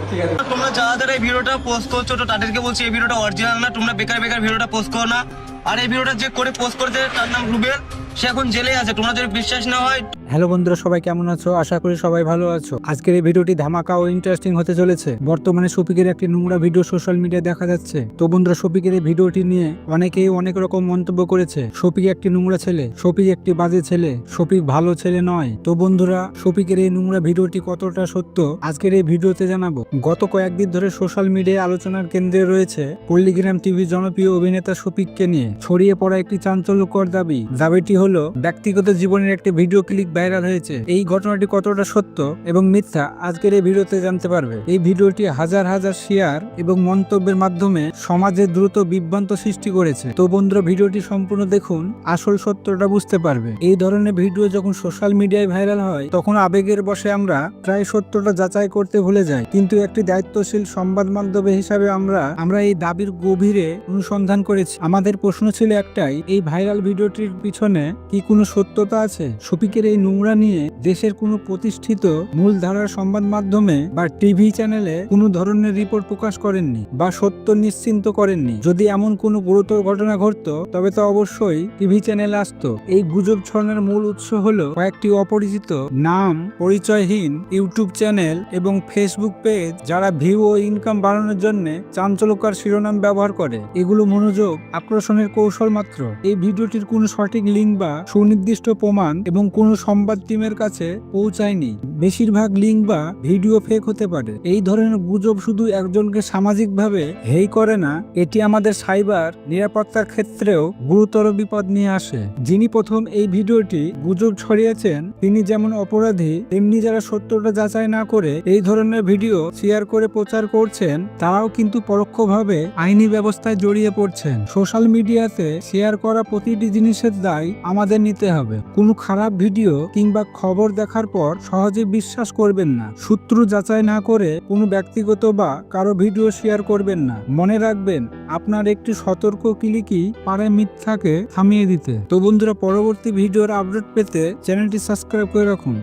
ঠিক আছে, তোমরা যারা এই ভিডিওটা পোস্ট করছো তো তাদেরকে বলছি এই ভিডিওটা অরিজিনাল না, তোমরা বেকার ভিডিওটা পোস্ট করো না। আর এই ভিডিওটা যে করে পোস্ট করেছে তার নাম রুবেল, সে এখন জেলে আছে। তোমরা যদি বিশ্বাস না হয়। হ্যালো বন্ধুরা, সবাই কেমন আছো? আশা করি সবাই ভালো আছো। আজকের এই ভিডিওটি ধামাকা ও ইন্টারেস্টিং হতে চলেছে। বর্তমানে শফিকের একটি নোংরা ভিডিও সোশ্যাল মিডিয়ায় দেখা যাচ্ছে। তো বন্ধুরা, শফিকের এই ভিডিওটি নিয়ে অনেকেই অনেক রকম মন্তব্য করেছে। শফিক একটি নোংরা ছেলে, শফিক একটি বাজে ছেলে, শফিক ভালো ছেলে নয়। তো বন্ধুরা, শফিকের এই নোংরা ভিডিওটি কতটা সত্য আজকের এই ভিডিওতে জানাবো। গত কয়েকদিন ধরে সোশ্যাল মিডিয়ায় আলোচনার কেন্দ্রে রয়েছে পল্লিগ্রাম টিভির জনপ্রিয় অভিনেতা শফিককে নিয়ে ছড়িয়ে পড়া একটি চাঞ্চল্যকর দাবিটি হলো ব্যক্তিগত জীবনের একটি ভিডিও ক্লিপ ভাইরাল হয়েছে। এই ঘটনাটি কতটা সত্য এবং মিথ্যা আজকের এই ভিডিওতে জানতে পারবে। এই ভিডিওটি হাজার হাজার শেয়ার এবং মন্তব্যের মাধ্যমে সমাজে দ্রুত বিভ্রান্ত সৃষ্টি করেছে। তো বন্ধুরা, ভিডিওটি সম্পূর্ণ দেখুন, আসল সত্যটা বুঝতে পারবে। এই ধরনের ভিডিও যখন সোশ্যাল মিডিয়ায় ভাইরাল হয় তখন আবেগের বশে আমরা প্রায় সত্যটা যাচাই করতে ভুলে যাই। কিন্তু একটি দায়িত্বশীল সংবাদ মাধ্যম হিসাবে আমরা এই দাবির গভীরে অনুসন্ধান করেছি। আমাদের প্রশ্ন ছিল একটাই, এই ভাইরাল ভিডিওটির পিছনে কি কোনো সত্যতা আছে? শফিকের এই নোংরা নিয়ে দেশের কোনো প্রতিষ্ঠিত মূলধারার সংবাদ মাধ্যমে বা টিভি চ্যানেলে কোনো ধরনের রিপোর্ট প্রকাশ করেননি বা সত্য নিশ্চিন্ত করেননি। যদি এমন কোনো গুরুতর ঘটনা ঘটতো তবে তো অবশ্যই টিভি চ্যানেলে আসতো। এই গুজব ছড়ানোর মূল উৎস হলো কয়েকটি অপরিচিত নাম, পরিচয়হীন ইউটিউব চ্যানেল এবং ফেসবুক পেজ যারা ভিউ ও ইনকাম বাড়ানোর জন্য চাঞ্চল্যকর শিরোনাম ব্যবহার করে। এগুলো মনোযোগ আকর্ষণের কৌশল মাত্র। এই ভিডিওটির কোনো সঠিক লিঙ্ক বা সুনির্দিষ্ট প্রমাণ এবং কোনো সংবাদ টিমের কাছে পৌঁছায়নি। বেশিরভাগ লিঙ্ক বা ভিডিও ফেক হতে পারে। এই ধরনের গুজব শুধু একজনকে সামাজিকভাবে হেই করে না, এটি আমাদের সাইবার নিরাপত্তার ক্ষেত্রেও গুরুতর বিপদ নিয়ে আসে। যিনি প্রথম এই ভিডিওটি গুজব ছড়িয়েছেন তিনি যেমন অপরাধী, তেমনি যারা সত্যটা যাচাই না করে এই ধরনের ভিডিও শেয়ার করে প্রচার করছেন তারাও কিন্তু পরোক্ষভাবে আইনি ব্যবস্থায় জড়িয়ে পড়ছেন। সোশ্যাল মিডিয়াতে শেয়ার করা প্রতিটি জিনিসের দায় আমাদের নিতে হবে। কোনো খারাপ ভিডিও কিংবা খবর দেখার পর সহজে বিশ্বাস করবেন না। সূত্র যাচাই না করে কোনো ব্যক্তিগত বা কারো ভিডিও শেয়ার করবেন না। মনে রাখবেন, আপনার একটি সতর্ক ক্লিকই পারে মিথ্যাকে থামিয়ে দিতে। তো বন্ধুরা, পরবর্তী ভিডিওর আপডেট পেতে চ্যানেলটি সাবস্ক্রাইব করে রাখুন।